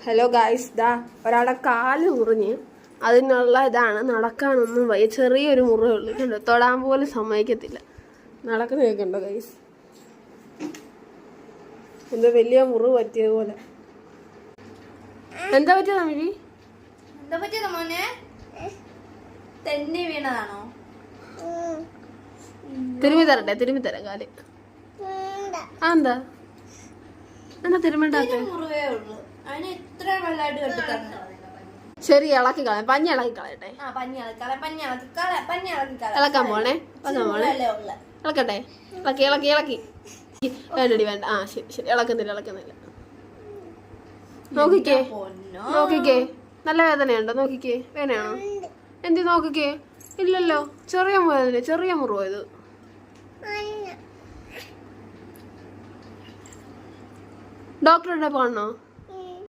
Hello guys, ഒരാളുടെ കാല് മുറിഞ്ഞ് അതിനുള്ള ഇതാണ്. നടക്കാനൊന്നും വയ്യ, ചെറിയൊരു മുറിവേ ഉള്ളൂ. കണ്ടോ, തൊടാൻ പോലും സമ്മതിക്കത്തില്ല. നടക്കുന്ന കേൾക്കണ്ടോ ഗായ്സ്? എന്തോ വലിയ മുറിവ് പറ്റിയതുപോലെ. എന്താ പറ്റിയ തമിഴി? എന്താ പറ്റിയതാ മോനെ? തെന്നി വീണതാണോ? തിരുമ്മി തരാം കാല്. എന്താ എന്നാ തിരുമ്മണ്ടാത്ത? മുറിവേ ഉള്ളൂ. അതിന് ഇത്ര വെള്ളമായിട്ട് കെട്ടിത്തന്നെ. ശരി, ഇളക്കി കളയാം. പഞ്ഞി ഇളക്കി കളയട്ടെ. ഇളക്കാൻ പോണേ. ഇളക്കട്ടെ. ഇളക്കി. വേണ്ടടി, വേണ്ട. ശരി. ഇളക്കുന്നില്ല. നോക്കിക്കേ. നല്ല വേദനയുണ്ടോ? നോക്കിക്കേ. വേദനയാണോ? എന്ത് നോക്കിക്കേ? ഇല്ലല്ലോ, ചെറിയ മുറിവായത്. ഡോക്ടറുടെ പോകണോ?